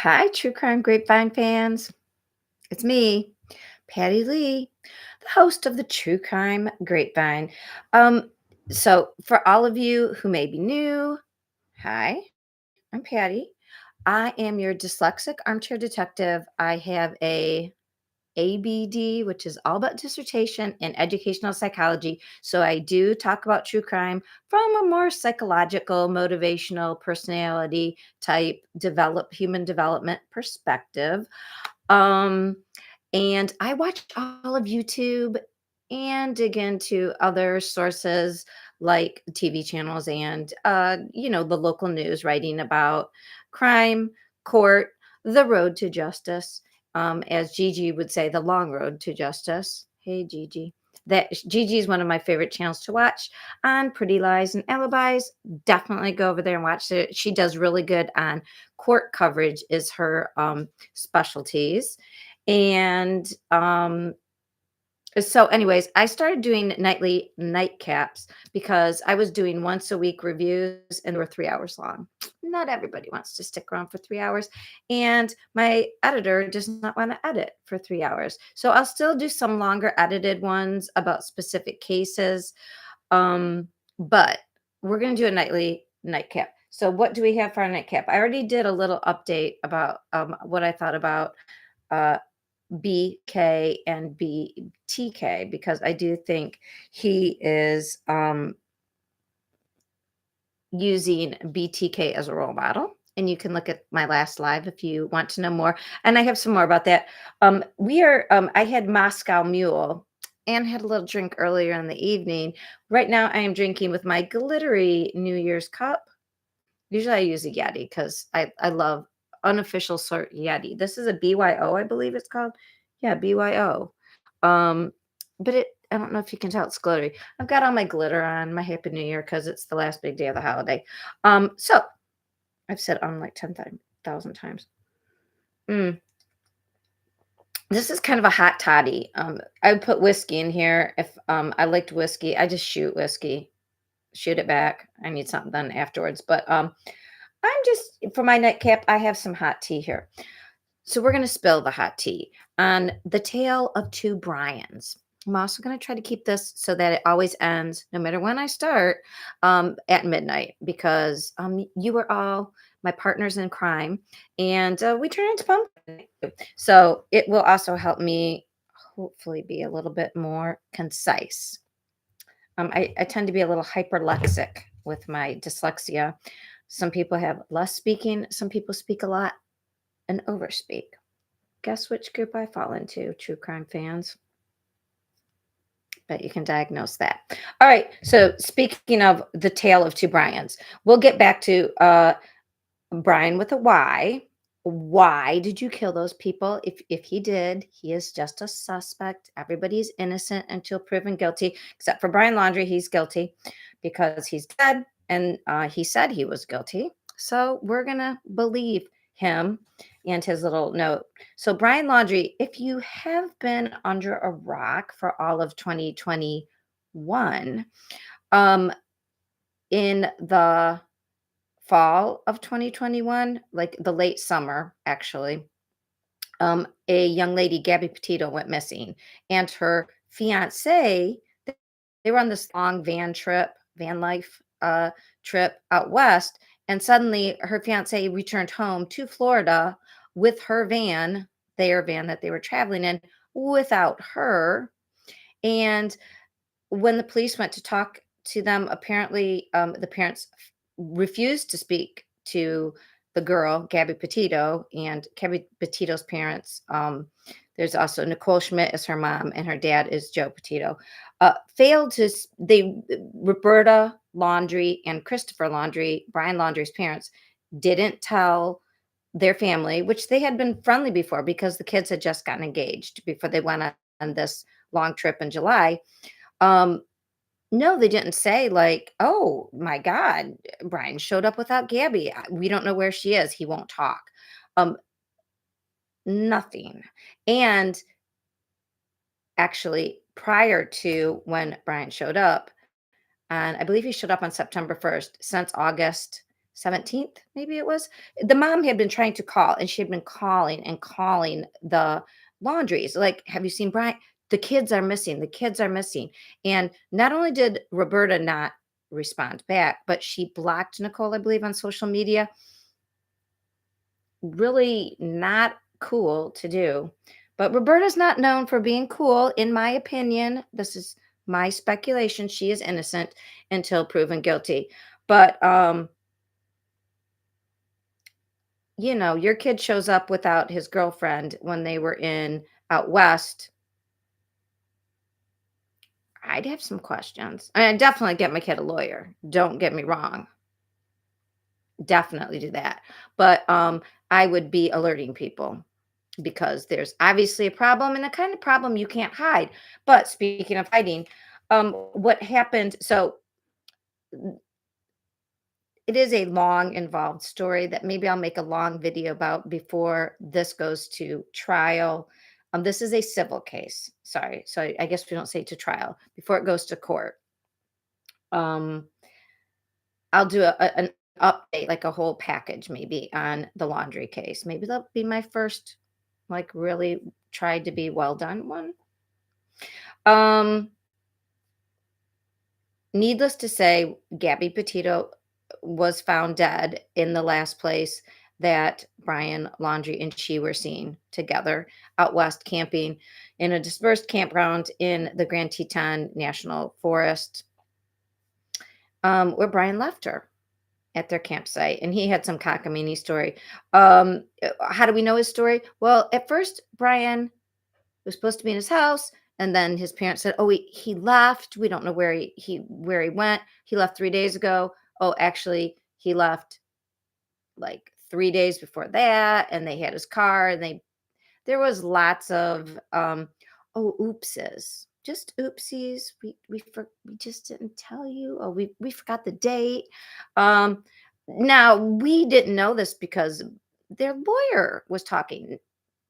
Hi, True Crime Grapevine fans. It's me, Patty Lee, the host of the True Crime Grapevine. Um, for all of you who may be new, hi, I'm Patty. I am your dyslexic armchair detective. I have a ABD, which is all about dissertation in educational psychology. So I do talk about true crime from a more psychological, motivational, personality type, human development perspective. Um, and I watch all of YouTube and dig into other sources like TV channels and the local news writing about crime, court, the road to justice. As Gigi would say, the long road to justice. Hey Gigi. That Gigi is one of my favorite channels to watch on Pretty Lies and Alibis. Definitely go over there and watch it. She does really good on court coverage is her specialties. And so anyways, I started doing nightly nightcaps because I was doing once a week reviews and they were 3 hours long. Not everybody wants to stick around for 3 hours. And my editor does not want to edit for 3 hours. So I'll still do some longer edited ones about specific cases. But we're going to do a nightly nightcap. So what do we have for our nightcap? I already did a little update about what I thought about uh, BK and BTK because I do think he is using BTK as a role model. And you can look at my last live if you want to know more. And I have some more about that. I had Moscow Mule and had a little drink earlier in the evening. Right now, I am drinking with my glittery New Year's cup. Usually I use a Yeti because I love unofficial sort Yeti. This is a BYO, I believe it's called. Yeah, BYO. Um, but I don't know if you can tell it's glittery. I've got all my glitter on, my Happy New Year because it's the last big day of the holiday. So I've said on like 10,000 times. This is kind of a hot toddy. I would put whiskey in here if I liked whiskey. I just shoot whiskey, shoot it back. I need something done afterwards. But I'm just for my nightcap, I have some hot tea here. So we're going to spill the hot tea on the tale of two Bryans. I'm also going to try to keep this so that it always ends, no matter when I start, at midnight, because you are all my partners in crime, and we turn into pumpkin. So it will also help me hopefully be a little bit more concise. I tend to be a little hyperlexic with my dyslexia. Some people have less speaking, some people speak a lot and overspeak. Guess which group I fall into, true crime fans? Bet you can diagnose that. All right. So speaking of the tale of two Bryans, we'll get back to Bryan with a Y. Why did you kill those people? If he did, he is just a suspect. Everybody's innocent until proven guilty, except for Bryan Laundrie. He's guilty because he's dead, and he said he was guilty. So we're gonna believe him and his little note. So Bryan Laundrie, if you have been under a rock for all of 2021, um, in the fall of 2021, like the late summer, actually, a young lady, Gabby Petito, went missing, and her fiance. They were on this long van life trip out west, and suddenly her fiance returned home to Florida with her van, their van that they were traveling in, without her. And when the police went to talk to them, apparently the parents refused to speak to the girl, Gabby Petito, and Gabby Petito's parents. There's also Nicole Schmidt is her mom, and her dad is Joe Petito. Failed to, Roberta Laundrie and Christopher Laundrie, Bryan Laundrie's parents, didn't tell their family, which they had been friendly before because the kids had just gotten engaged before they went on this long trip in July. Um, no, they didn't say like, "Oh my God, Bryan showed up without Gabby. We don't know where she is. He won't talk." Um, Nothing. And actually, prior to when Bryan showed up, and I believe he showed up on September 1st, since August 17th, maybe it was. The mom had been trying to call, and she had been calling and calling the laundries. Like, have you seen Brian? The kids are missing. The kids are missing. And not only did Roberta not respond back, but she blocked Nicole, I believe, on social media. Really not cool to do. But Roberta's not known for being cool, in my opinion. This is my speculation. She is innocent until proven guilty. But your kid shows up without his girlfriend when they were in out west. I'd have some questions. I definitely get my kid a lawyer. Don't get me wrong. Definitely do that. But I would be alerting people because there's obviously a problem and the kind of problem you can't hide. But speaking of hiding, what happened? So it is a long, involved story that maybe I'll make a long video about before this goes to trial. This is a civil case. Sorry. So I guess we don't say to trial before it goes to court. Um, I'll do an update, like a whole package, maybe on the laundry case. Maybe that'll be my first, like, really tried to be well done one. Um, Needless to say, Gabby Petito was found dead in the last place that Brian Laundrie and she were seen together out west camping in a dispersed campground in the Grand Teton National Forest, where Brian left her at their campsite. And he had some cockamamie story. How do we know his story? Well, at first, Brian was supposed to be in his house, and then his parents said, "Oh, he left. We don't know where he went. He left 3 days ago." Oh, actually, he left like 3 days before that, and they had his car, and there was lots of oopses. Just oopsies. We just didn't tell you. Oh, we forgot the date. Now we didn't know this because their lawyer was talking,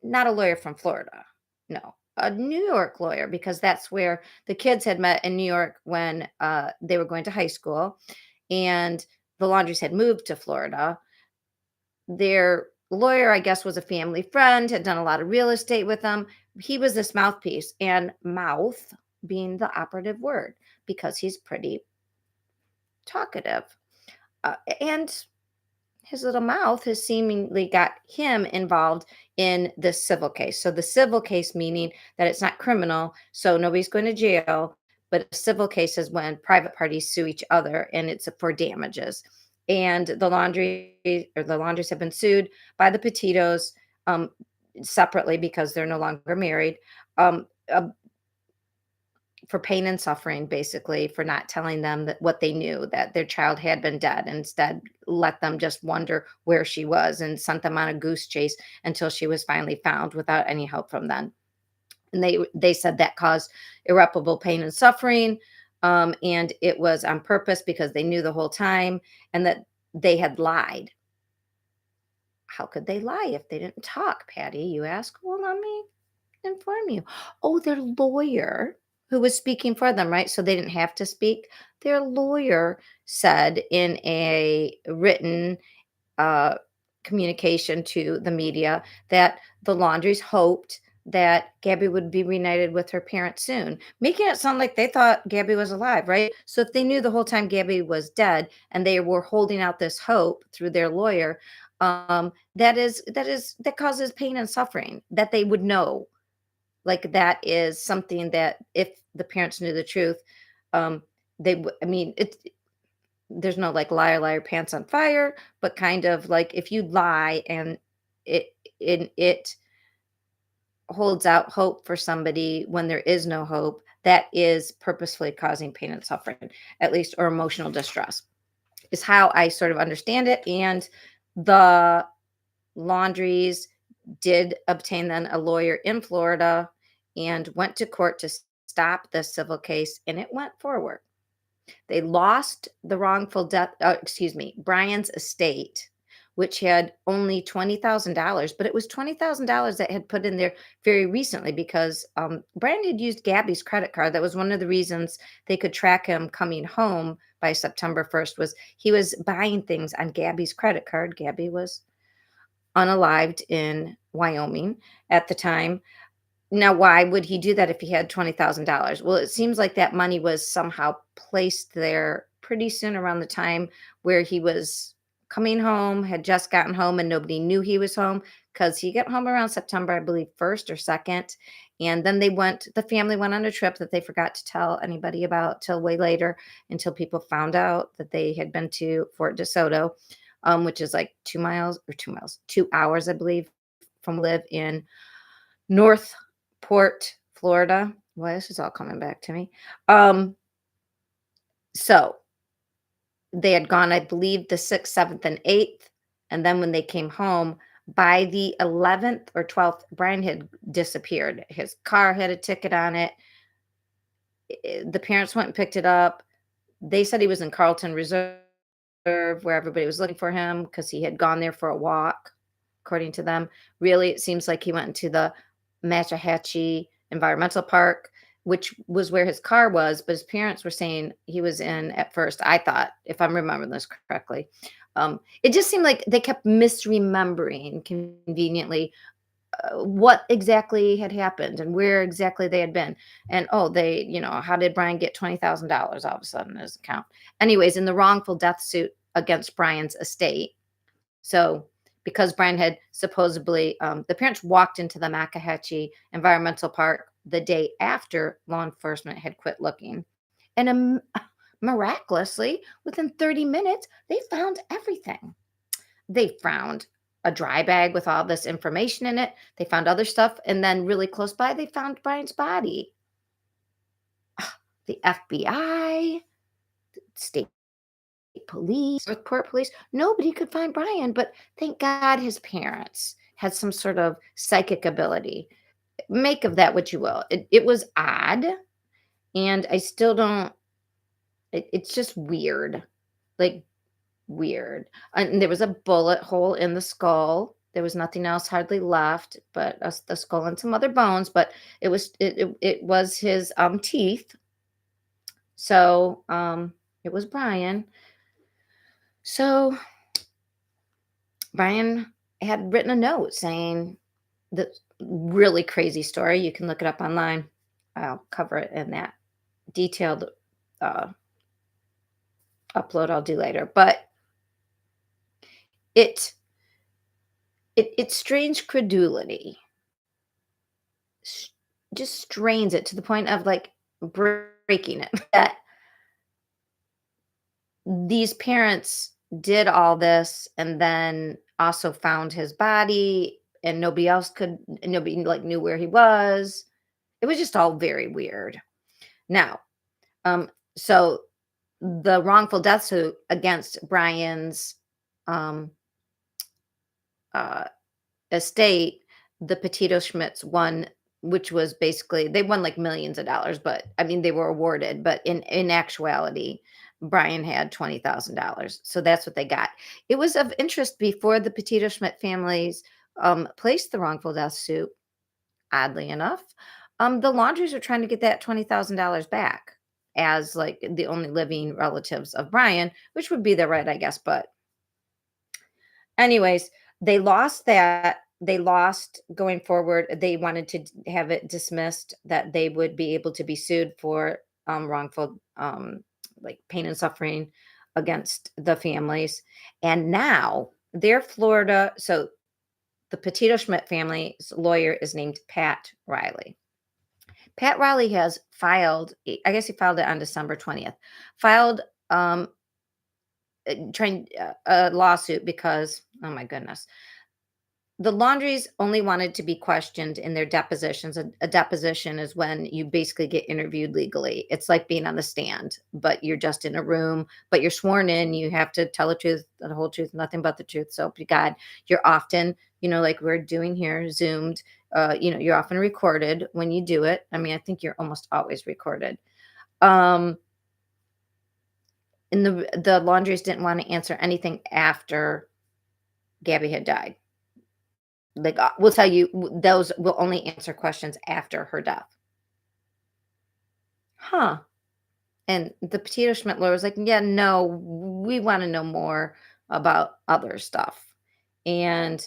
not a lawyer from Florida. No, a New York lawyer, because that's where the kids had met in New York when they were going to high school, and the Laundries had moved to Florida. Their lawyer, I guess, was a family friend, had done a lot of real estate with them. He was this mouthpiece, and mouth being the operative word because he's pretty talkative. And his little mouth has seemingly got him involved in this civil case. So the civil case meaning that it's not criminal, so nobody's going to jail, but a civil case is when private parties sue each other and it's for damages. And the laundries have been sued by the Petitos, um, separately because they're no longer married. Um, uh, for pain and suffering, basically, for not telling them that what they knew, that their child had been dead, and instead let them just wonder where she was and sent them on a goose chase until she was finally found without any help from them. And they said that caused irreparable pain and suffering, and it was on purpose because they knew the whole time, and that they had lied. How could they lie if they didn't talk, Patty? You ask. Well, let me inform you. Oh, their lawyer who was speaking for them, right? So they didn't have to speak. Their lawyer said in a written uh, communication to the media that the Laundries hoped that Gabby would be reunited with her parents soon, making it sound like they thought Gabby was alive, right? So if they knew the whole time Gabby was dead and they were holding out this hope through their lawyer, that causes pain and suffering that they would know. Like, that is something that if the parents knew the truth, they would. I mean, there's no like liar, liar, pants on fire, but kind of like if you lie and it holds out hope for somebody when there is no hope, that is purposefully causing pain and suffering, at least, or emotional distress, is how I sort of understand it. And the Laundries did obtain then a lawyer in Florida and went to court to stop the civil case, and it went forward. They lost the wrongful death, Bryan's estate, which had only $20,000, but it was $20,000 that had put in there very recently because Bryan had used Gabby's credit card. That was one of the reasons they could track him coming home by September 1st was he was buying things on Gabby's credit card. Gabby was unalived in Wyoming at the time. Now, why would he do that if he had $20,000? Well, it seems like that money was somehow placed there pretty soon around the time where he was coming home, had just gotten home, and nobody knew he was home because he got home around September, I believe, 1st or 2nd. And then the family went on a trip that they forgot to tell anybody about till way later, until people found out that they had been to Fort DeSoto, which is like 2 hours, I believe, from live in Northport, Florida. Well, this is all coming back to me. So they had gone, I believe, the 6th, 7th, and 8th. And then when they came home, by the 11th or 12th, Bryan had disappeared. His car had a ticket on it. The parents went and picked it up. They said he was in Carlton Reserve, where everybody was looking for him because he had gone there for a walk, according to them. Really, it seems like he went into the Matchahatchee Environmental Park, which was where his car was, but his parents were saying he was in at first. I thought, if I'm remembering this correctly, it just seemed like they kept misremembering conveniently what exactly had happened and where exactly they had been. And how did Bryan get $20,000 all of a sudden in his account? Anyways, in the wrongful death suit against Bryan's estate. So, because Bryan had supposedly, the parents walked into the Matchahatchee Environmental Park the day after law enforcement had quit looking. And miraculously, within 30 minutes, they found everything. They found a dry bag with all this information in it. They found other stuff. And then, really close by, they found Bryan's body. The FBI, state police, Northport police, nobody could find Bryan, but thank God his parents had some sort of psychic ability. Make of that what you will. It was odd, and I still don't. It's just weird, like weird. And there was a bullet hole in the skull. There was nothing else hardly left but the skull and some other bones. But it was his teeth. So it was Bryan. So Bryan had written a note saying the really crazy story. You can look it up online. I'll cover it in that detailed uh, upload I'll do later. But it it's strange credulity. S- just strains it to the point of like breaking it. That these parents did all this and then also found his body, and nobody like knew where he was. It was just all very weird. Now, so the wrongful death suit against Bryan's um uh estate, the Petito Schmidts won, which was basically they won like millions of dollars, but I mean they were awarded, but in actuality, Bryan had $20,000. So that's what they got. It was of interest before the Petito Schmidt families placed the wrongful death suit. Oddly enough, the Laundries are trying to get that $20,000 back as like the only living relatives of Bryan, which would be their right, I guess. But anyways, they lost that. They lost going forward. They wanted to have it dismissed that they would be able to be sued for wrongful like pain and suffering against the families. And now they're Florida. So the Petito Schmidt family's lawyer is named Pat Riley. Pat Riley has filed, I guess he filed it on December 20th, filed trying a lawsuit because, oh my goodness, the Laundries only wanted to be questioned in their depositions. A deposition is when you basically get interviewed legally. It's like being on the stand, but you're just in a room, but you're sworn in. You have to tell the truth, the whole truth, nothing but the truth. So, God, you're often, like we're doing here, Zoomed, you're often recorded when you do it. I mean, I think you're almost always recorded. And the Laundries didn't want to answer anything after Gabby had died. Like, we'll tell you, those will only answer questions after her death. Huh. And the Petito Schmidt lawyer was like, "Yeah, no, we wanna know more about other stuff." And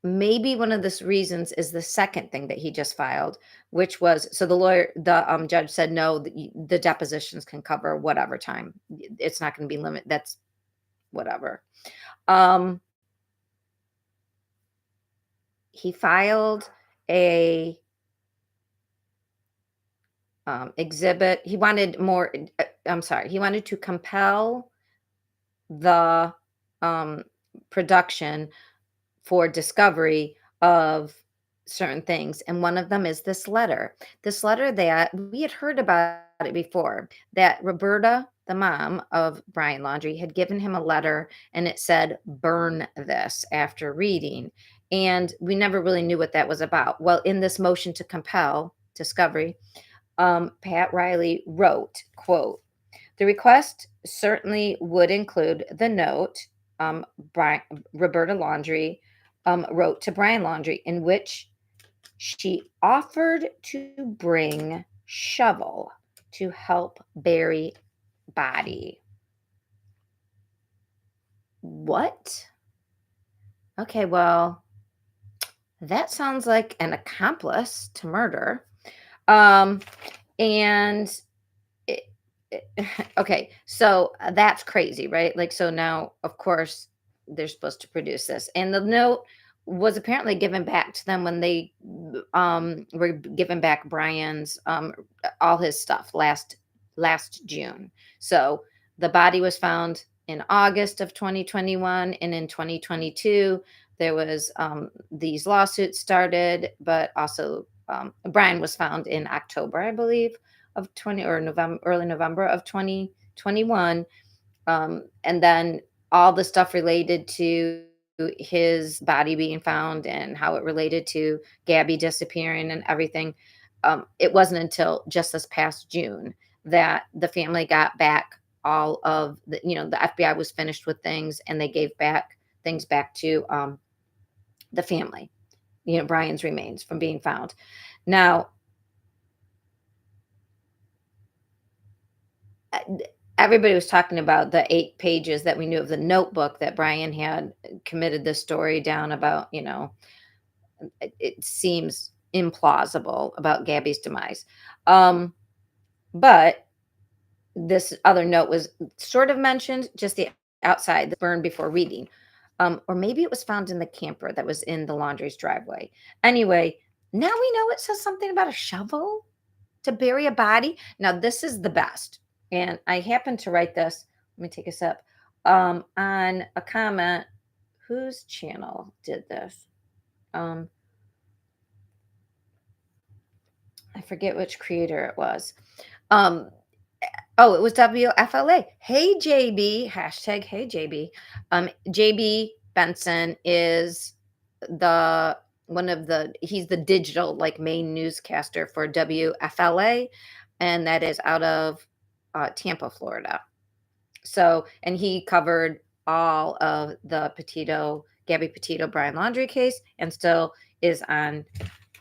maybe one of the reasons is the second thing that he just filed, which was so the judge said, "No, the depositions can cover whatever time. It's not gonna be limit that's whatever." Um, he filed a, exhibit. He wanted more I'm sorry, he wanted to compel the, production for discovery of certain things, and one of them is this letter. This letter that we had heard about it before, that Roberta, the mom of Brian Laundrie, had given him a letter, and it said, "Burn this," after reading, and we never really knew what that was about. Well, in this motion to compel discovery, Pat Riley wrote, quote, "The request certainly would include the note Bri- Roberta Laundrie wrote to Brian Laundrie, in which she offered to bring shovel to help bury body." What? Okay, well, that sounds like an accomplice to murder. Um, and it, okay, so that's crazy, right? Like, so now, of course, they're supposed to produce this, and the note was apparently given back to them when they were given back Brian's all his stuff last June. So the body was found in August of 2021, and in 2022 there was these lawsuits started, but also Brian was found in October, I believe, of 20 or November, early November of 2021. And then all the stuff related to his body being found and how it related to Gabby disappearing and everything. It wasn't until just this past June that the family got back all of the FBI was finished with things, and they gave back things back to the family, Brian's remains from being found. Now, uh, everybody was talking about the 8 pages that we knew of the notebook that Brian had committed this story down about, it seems implausible about Gabby's demise. Um, but this other note was sort of mentioned, just the outside, the burn before reading. Or maybe it was found in the camper that was in the laundry's driveway. Anyway, now we know it says something about a shovel to bury a body. Now, this is the best. And I happened to write this. Let me take a sip. On a comment. Whose channel did this? Um, I forget which creator it was. Um, oh, it was WFLA. Hey JB, hashtag hey JB. JB Benson is the one of the he's the digital like main newscaster for WFLA, and that is out of Tampa, Florida. So, and he covered all of the Gabby Petito, Brian Laundrie case, and still is on,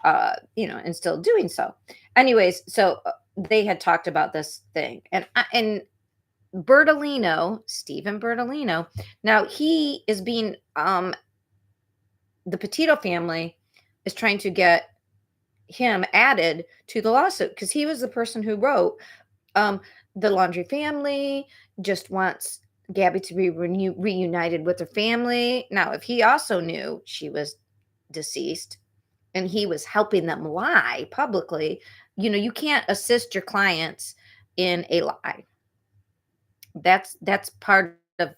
and still doing so. Anyways, so they had talked about this thing, and Bertolino, Stephen Bertolino. Now he is being, the Petito family is trying to get him added to the lawsuit because he was the person who wrote, um, the Laundrie family just wants Gabby to be reunited with her family. Now, if he also knew she was deceased and he was helping them lie publicly, you can't assist your clients in a lie. That's part of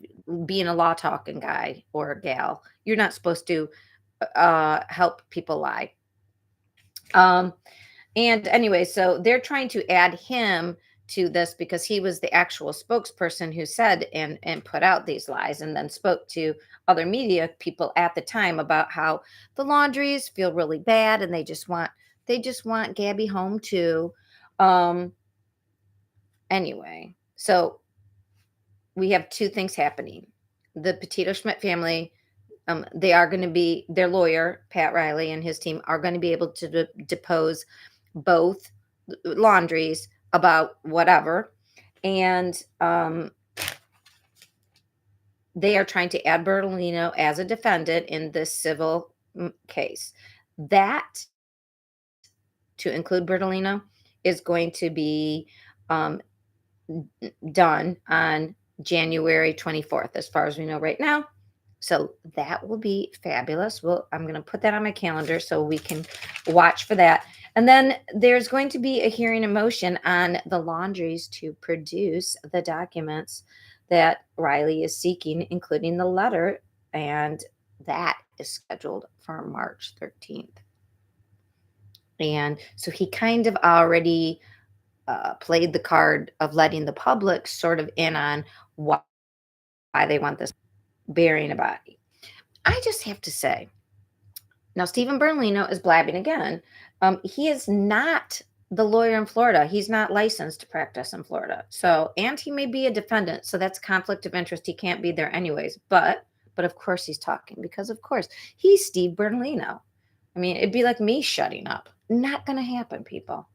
being a law talking guy or gal. You're not supposed to help people lie. Um, And anyway, so they're trying to add him to this because he was the actual spokesperson who said and put out these lies, and then spoke to other media people at the time about how the Laundries feel really bad and they just want Gabby home too. Um anyway, so we have two things happening. The Petito Schmidt family, they are going to be their lawyer, Pat Riley, and his team are going to be able to depose both Laundries about whatever. And they are trying to add Bertolino as a defendant in this civil case. That, to include Bertolino, is going to be um, done on January 24th, as far as we know right now. So that will be fabulous. I'm going to put that on my calendar so we can watch for that. And then there's going to be a hearing in motion on the Lauundries to produce the documents that Riley is seeking, including the letter. And that is scheduled for March 13th. And so he kind of already played the card of letting the public sort of in on why they want this burying a body. I just have to say, now Stephen Bernalino is blabbing again. He is not the lawyer in Florida. He's not licensed to practice in Florida. So, and he may be a defendant, so that's conflict of interest. He can't be there anyways. But of course he's talking because of course he's Steve Bernalino. I mean, it'd be like me shutting up. Not going to happen, people.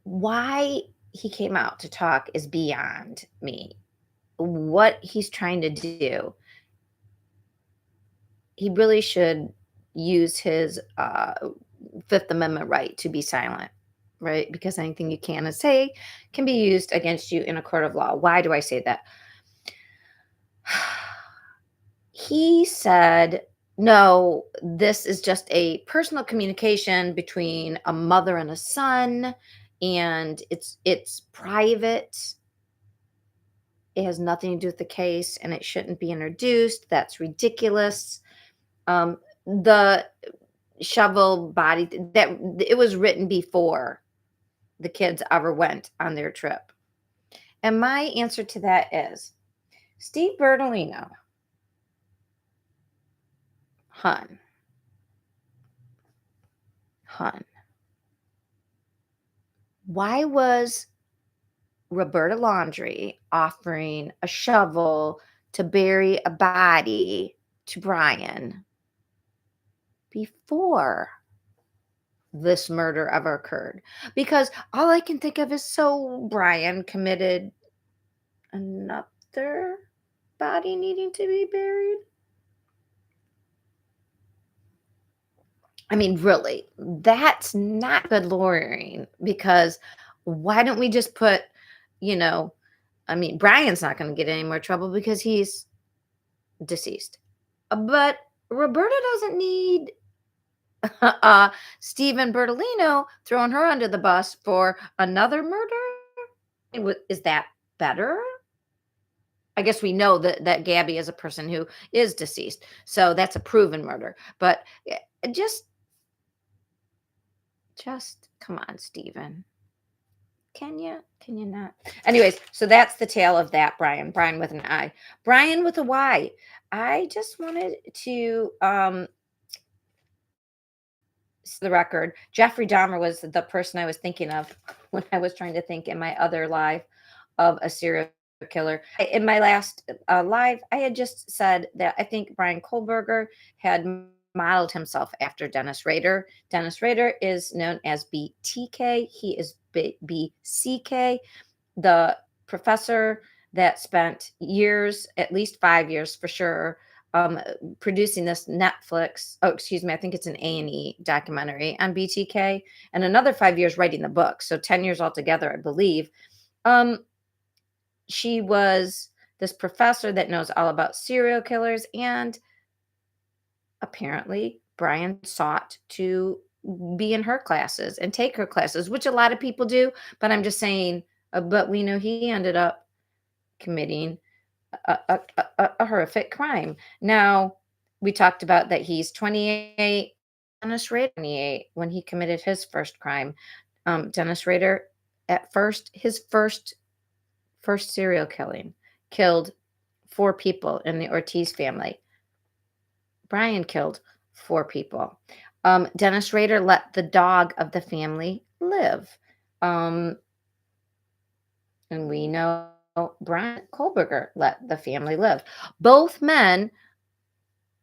Why he came out to talk is beyond me. What he's trying to do, he really should use his Fifth Amendment right to be silent, right? Because anything you can say can be used against you in a court of law. Why do I say that? He said, no, this is just a personal communication between a mother and a son, and it's private. It has nothing to do with the case, and it shouldn't be introduced. That's ridiculous. The shovel body, that it was written before the kids ever went on their trip. And my answer to that is Steve Bertolino, hun, why was Roberta Laundrie offering a shovel to bury a body to Bryan before this murder ever occurred? Because all I can think of is, so Bryan committed another body needing to be buried. I mean, really, that's not good lawyering, because why don't we just put, you know, I mean, Bryan's not going to get any more trouble because he's deceased. But Roberta doesn't need Stephen Bertolino throwing her under the bus for another murder. Is that better? I guess we know that Gabby is a person who is deceased, so that's a proven murder. But just come on, Stephen. Can you? Can you not? Anyways, so that's the tale of that Bryan. Bryan with an I. Bryan with a Y. I just wanted to the record. Jeffrey Dahmer was the person I was thinking of when I was trying to think in my other live of a serial killer. In my last live, I had just said that I think Bryan Kohberger had modeled himself after Dennis Rader. Dennis Rader is known as BTK. He is BCK, the professor that spent years, at least 5 years for sure, producing this Netflix. Oh, excuse me. I think it's an A&E documentary on BTK, and another 5 years writing the book. So 10 years altogether, I believe. She was this professor that knows all about serial killers, and apparently Bryan sought to be in her classes and take her classes, which a lot of people do. But I'm just saying, but we know he ended up committing a horrific crime. Now, we talked about that he's 28, Dennis Rader 28 when he committed his first crime. Dennis Rader, at first, his first serial killing, killed 4 people in the Ortiz family. Bryan killed 4 people. Dennis Rader let the dog of the family live. And we know Bryan Kohberger let the family live. Both men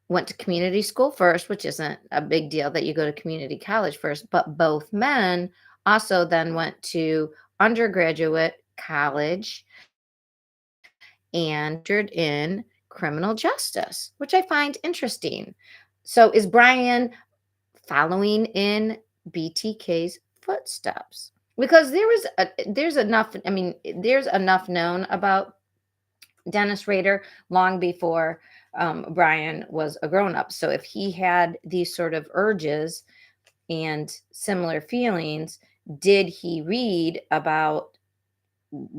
went to community school first, which isn't a big deal that you go to community college first, but both men also then went to undergraduate college and majored in criminal justice, which I find interesting. So is Bryan following in BTK's footsteps? Because there's enough, I mean, there's enough known about Dennis Rader long before Bryan was a grown up. So if he had these sort of urges and similar feelings, did he read about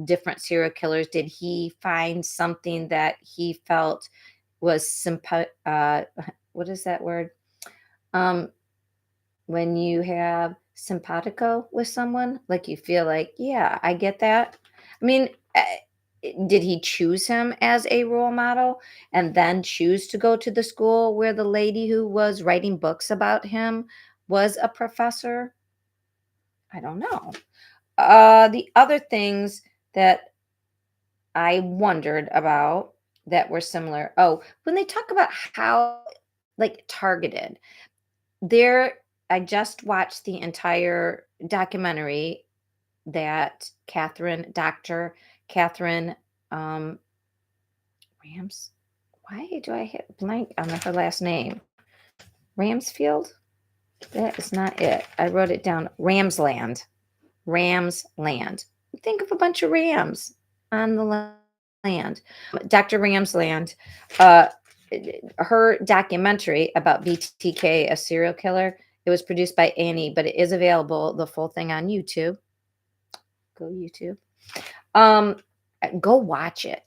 different serial killers? Did he find something that he felt was what is that word? Um, when you have simpatico with someone, like you feel like, yeah, I get that. I mean, did he choose him as a role model and then choose to go to the school where the lady who was writing books about him was a professor? I don't know. The other things that I wondered about that were similar. Oh, when they talk about how like targeted, there I just watched the entire documentary that Dr. Catherine um Rams. Why do I hit blank on her last name? Ramsfield? That is not it. I wrote it down. Ramsland. Ramsland. Think of a bunch of rams on the land. Dr. Ramsland, uh, her documentary about BTK, a serial killer, it was produced by Annie, but it is available, the full thing on YouTube. Go YouTube. Um, go watch it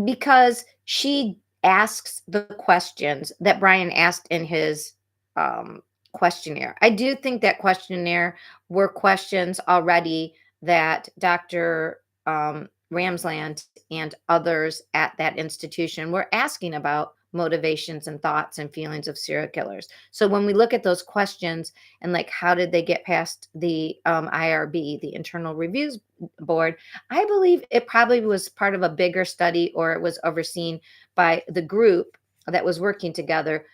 because she asks the questions that Bryan asked in his um, questionnaire. I do think that questionnaire were questions already that Dr. Ramsland and others at that institution were asking about motivations and thoughts and feelings of serial killers. So when we look at those questions and like how did they get past the IRB, the Internal Reviews Board, I believe it probably was part of a bigger study or it was overseen by the group that was working together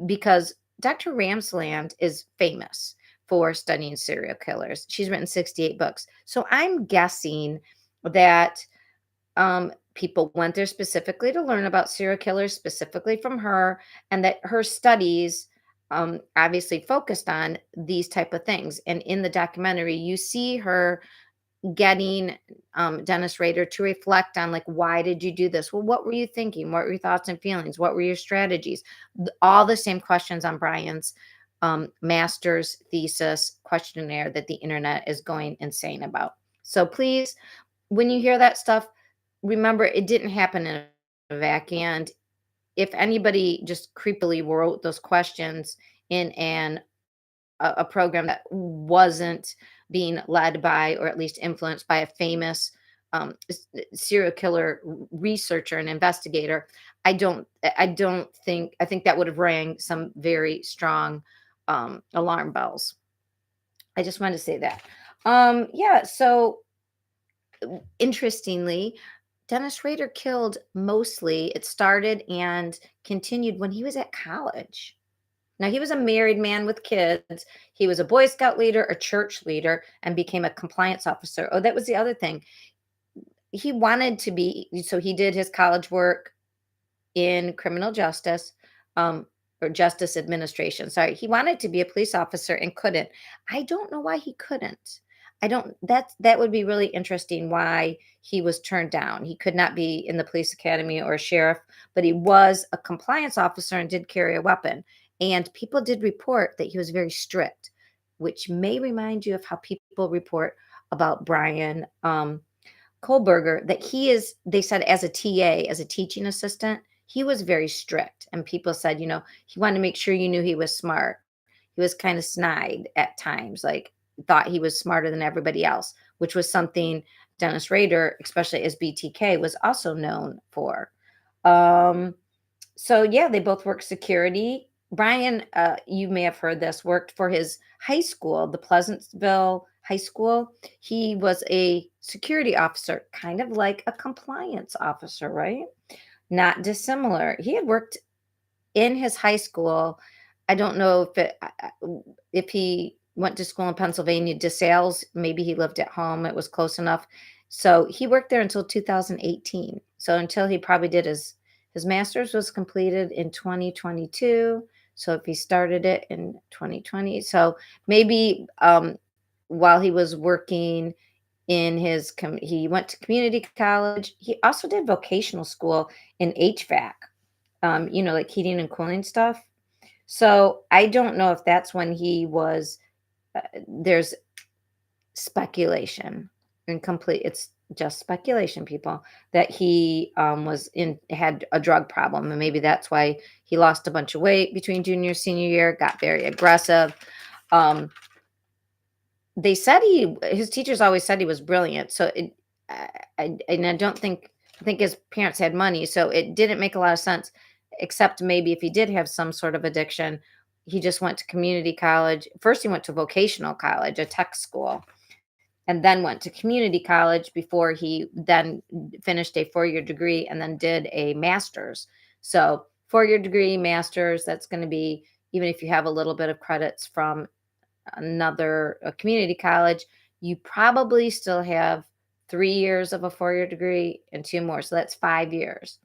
because Dr. Ramsland is famous for studying serial killers. She's written 68 books. So I'm guessing that people went there specifically to learn about serial killers, specifically from her, and that her studies obviously focused on these type of things. And in the documentary, you see her getting Dennis Rader to reflect on like, why did you do this? Well, what were you thinking? What were your thoughts and feelings? What were your strategies? All the same questions on Bryan's master's thesis questionnaire that the internet is going insane about. So please, when you hear that stuff, remember it didn't happen in a vacuum. And if anybody just creepily wrote those questions in a program that wasn't being led by or at least influenced by a famous serial killer researcher and investigator, I think that would have rang some very strong alarm bells. I just wanted to say that. Yeah, so interestingly, Dennis Rader killed mostly, it started and continued when he was at college. Now, he was a married man with kids. He was a Boy Scout leader, a church leader, and became a compliance officer. Oh, that was the other thing. He wanted to be, so he did his college work in criminal justice, or justice administration. Sorry, he wanted to be a police officer and couldn't. I don't know why he couldn't. I don't. That would be really interesting. Why he was turned down. He could not be in the police academy or a sheriff, but he was a compliance officer and did carry a weapon. And people did report that he was very strict, which may remind you of how people report about Bryan Kohberger, that he is, they said as a TA, as a teaching assistant, he was very strict. And people said, he wanted to make sure you knew he was smart. He was kind of snide at times, like thought he was smarter than everybody else, which was something Dennis Rader, especially as BTK, was also known for. Um, so yeah, they both worked security. Bryan, you may have heard this, worked for his high school, the Pleasantville High School. He was a security officer, kind of like a compliance officer, right? Not dissimilar. He had worked in his high school, I don't know if he went to school in Pennsylvania, DeSales, maybe he lived at home, it was close enough. So he worked there until 2018. So until he probably did his master's was completed in 2022. So if he started it in 2020, so maybe while he was working in he went to community college. He also did vocational school in HVAC, like heating and cooling stuff. So I don't know if that's when he was. There's speculation and complete. It's just speculation, people, that he had a drug problem, and maybe that's why he lost a bunch of weight between junior and senior year. Got very aggressive. Um, they said his teachers always said he was brilliant. So and I don't think I think his parents had money, so it didn't make a lot of sense. Except maybe if he did have some sort of addiction, he just went to community college. First, he went to vocational college, a tech school, and then went to community college before he then finished a 4-year degree and then did a master's. So 4-year degree, master's. That's going to be, even if you have a little bit of credits from a community college, you probably still have 3 years of a 4-year degree and 2 more. So that's 5 years,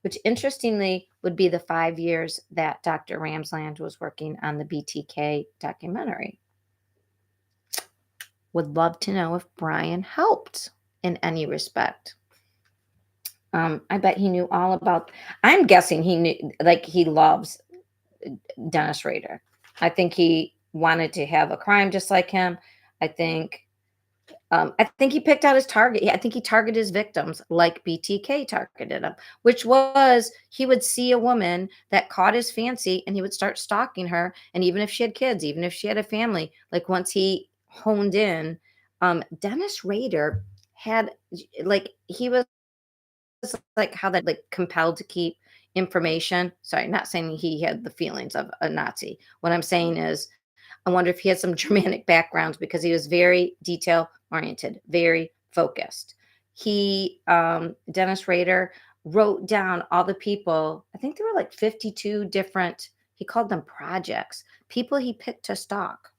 which interestingly would be the 5 years that Dr. Ramsland was working on the BTK documentary. Would love to know if Bryan helped in any respect. I bet he knew all about. I'm guessing he knew, like he loves Dennis Rader. I think he wanted to have a crime just like him. I think I think he picked out his target. I think he targeted his victims like BTK targeted him, which was he would see a woman that caught his fancy and he would start stalking her. And even if she had kids, even if she had a family, like once he honed in, Dennis Rader had he was like how that like compelled to keep information. Sorry, not saying he had the feelings of a Nazi. What I'm saying is I wonder if he had some Germanic backgrounds because he was very detail oriented, very focused. Dennis Rader, wrote down all the people. I think there were like 52 different, he called them projects, people he picked to stalk.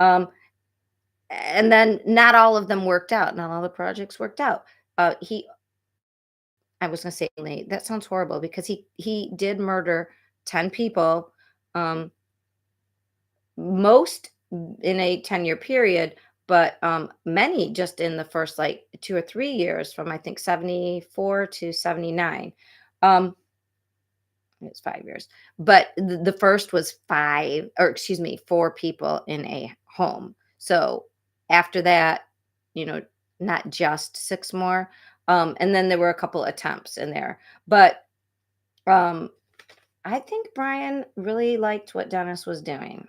Um, and then not all of them worked out. Not all the projects worked out. I was going to say, that sounds horrible because he did murder 10 people. Most in a 10-year period, but many just in the first like 2 or 3 years from I think 74 to 79. It's 5 years, but the first was 4 people in a home. So after that, you know, not just 6 more. And then there were a couple attempts in there, but um, I think Bryan really liked what Dennis was doing.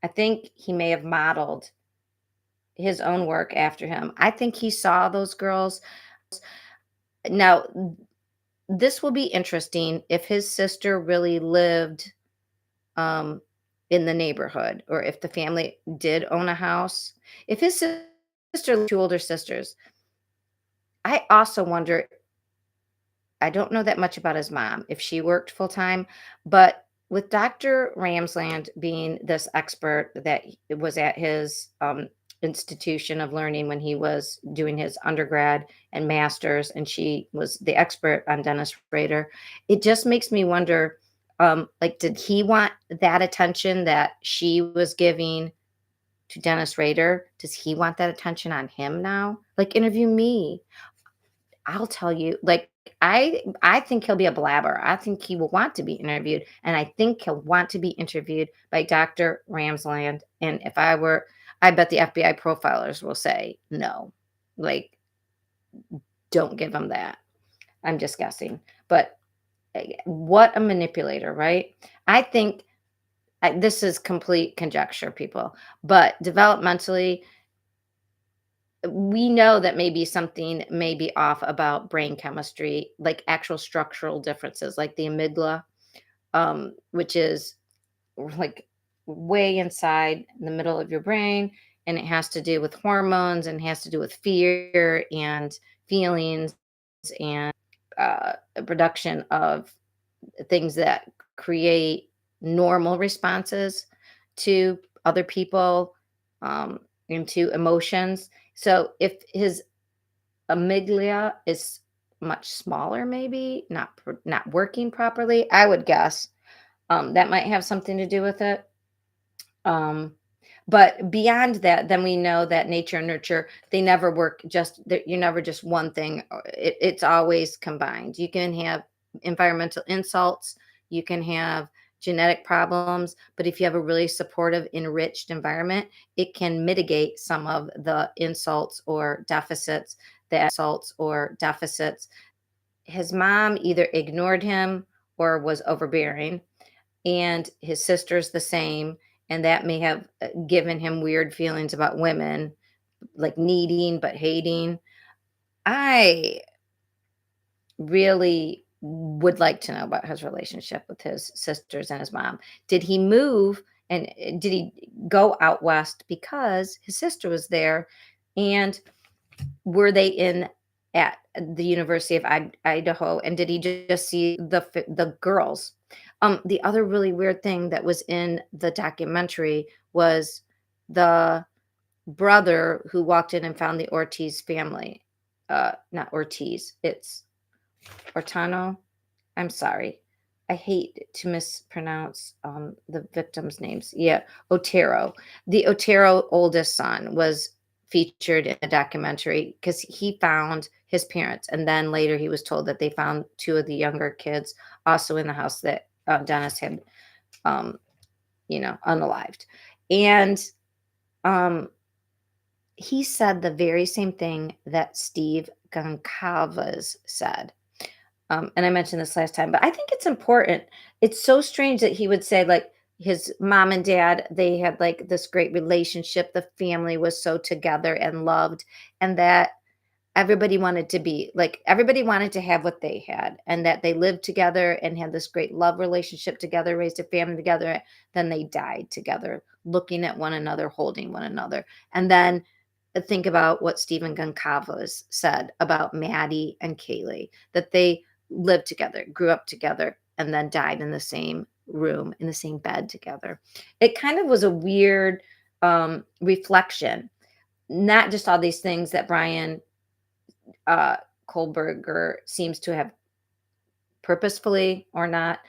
I think he may have modeled his own work after him. I think he saw those girls. Now, this will be interesting if his sister really lived in the neighborhood or if the family did own a house. If his sister, 2 older sisters, I also wonder, I don't know that much about his mom, if she worked full time, but with Dr. Ramsland being this expert that was at his institution of learning when he was doing his undergrad and master's, and she was the expert on Dennis Rader, it just makes me wonder, like, did he want that attention that she was giving to Dennis Rader? Does he want that attention on him now? Like, interview me. I'll tell you, like, I think he'll be a blabber. I think he will want to be interviewed, and I think he'll want to be interviewed by Dr. Ramsland. And if I were, I bet the FBI profilers will say no, like, don't give him that. I'm just guessing, but what a manipulator, right? I think this is complete conjecture, people, but developmentally, we know that maybe something may be off about brain chemistry, like actual structural differences, like the amygdala, which is like way inside the middle of your brain. And it has to do with hormones and has to do with fear and feelings and production of things that create normal responses to other people, and to emotions. So if his amygdala is much smaller, maybe not working properly, I would guess, that might have something to do with it. Um, but beyond that, then we know that nature and nurture, they never work just that you're never just one thing. It's always combined. You can have environmental insults, you can have genetic problems, but if you have a really supportive, enriched environment, it can mitigate some of the insults or deficits. His mom either ignored him or was overbearing, and his sister's the same, and that may have given him weird feelings about women, like needing but hating. I really would like to know about his relationship with his sisters and his mom. Did he move, and did he go out west because his sister was there, and were they in at the University of Idaho, and did he just see the girls? The other really weird thing that was in the documentary was the brother who walked in and found the Ortiz family. Not Ortiz, it's Ortano. I'm sorry. I hate to mispronounce the victims' names. Yeah, Otero. The Otero oldest son was featured in a documentary because he found his parents, and then later he was told that they found two of the younger kids also in the house that Dennis had, um, unalived. And um, he said the very same thing that Steve Goncalves said. And I mentioned this last time, but I think it's important. It's so strange that he would say, like, his mom and dad, they had like this great relationship. The family was so together and loved, and that everybody wanted to have what they had, and that they lived together and had this great love relationship together, raised a family together. Then they died together, looking at one another, holding one another. And then think about what Stephen Goncalves said about Maddie and Kaylee, that they lived together, grew up together, and then died in the same room, in the same bed together. It kind of was a weird reflection, not just all these things that Bryan uh, Kohberger seems to have purposefully or not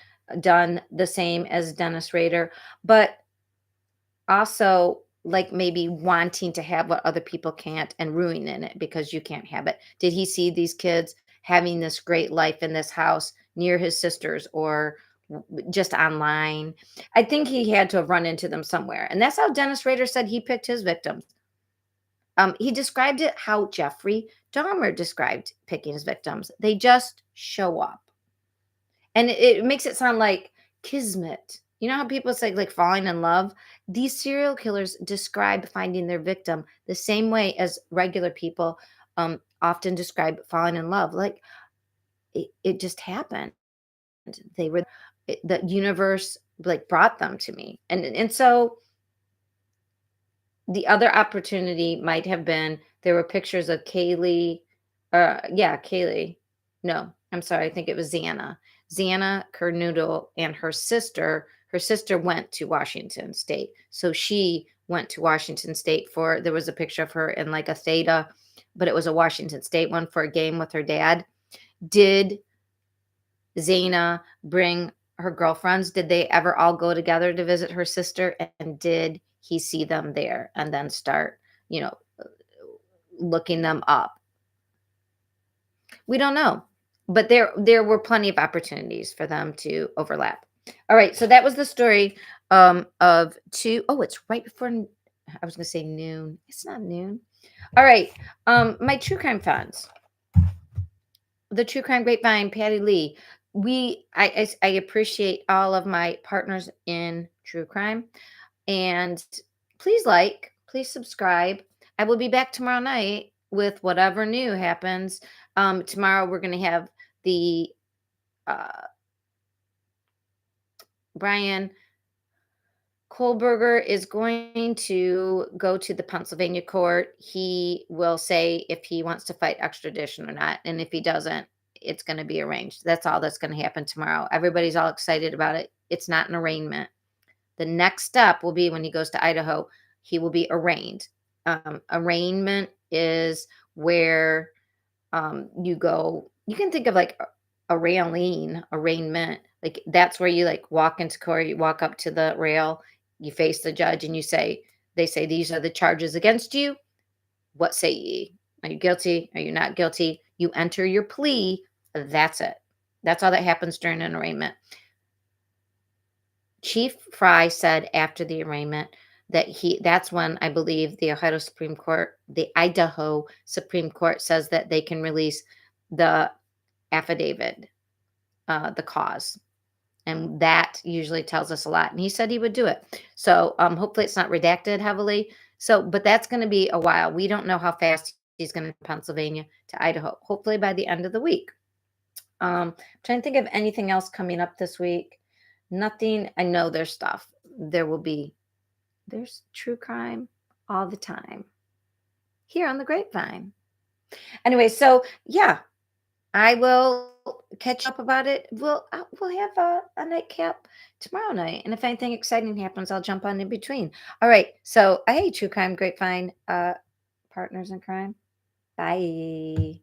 done the same as Dennis Rader, but also like maybe wanting to have what other people can't and ruining it because you can't have it. Did he see these kids having this great life in this house near his sisters or just online? I think he had to have run into them somewhere. And that's how Dennis Rader said he picked his victims. He described it how Jeffrey Dahmer described picking his victims. They just show up. And it makes it sound like kismet. You know how people say like falling in love? These serial killers describe finding their victim the same way as regular people often describe falling in love. Like it just happened. They were the universe like brought them to me. And so the other opportunity might have been there were pictures of Kaylee, yeah, Kaylee. No, I'm sorry, I think it was Xana. Xana Kernoodle and her sister went to Washington State. So she went to Washington State for there was a picture of her in like a Theta, but it was a Washington State one for a game with her dad. Did Xana bring her girlfriends? Did they ever all go together to visit her sister? And did he see them there and then start, you know, looking them up? We don't know. But there were plenty of opportunities for them to overlap. All right, so that was the story of two. Oh, it's right before I was going to say noon. It's not noon. All right. My true crime fans. The True Crime Grapevine, Patty Lee. I appreciate all of my partners in true crime, and please subscribe. I will be back tomorrow night with whatever new happens. Tomorrow we're going to have the uh, Bryan Kohberger is going to go to the Pennsylvania court. He will say if he wants to fight extradition or not, and if he doesn't, it's going to be arranged. That's all that's going to happen tomorrow. Everybody's all excited about it. It's not an arraignment. The next step will be when he goes to Idaho, he will be arraigned. Arraignment is where you go. You can think of like a railing, arraignment. Like that's where you like walk into court, you walk up to the rail, you face the judge, and you say, they say, these are the charges against you. What say ye? Are you guilty? Are you not guilty? You enter your plea. That's it. That's all that happens during an arraignment. Chief Fry said after the arraignment that that's when I believe the Idaho Supreme Court says that they can release the affidavit, the cause. And that usually tells us a lot. And he said he would do it. So hopefully it's not redacted heavily. So, but that's going to be a while. We don't know how fast he's going to Pennsylvania to Idaho. Hopefully by the end of the week. Trying to think of anything else coming up this week. Nothing. I know there's stuff. There's true crime all the time here on the Grapevine. Anyway, so yeah, I will catch up about it. We'll have a nightcap tomorrow night, and if anything exciting happens, I'll jump on in between. All right. So, hey, True Crime Grapevine, partners in crime. Bye.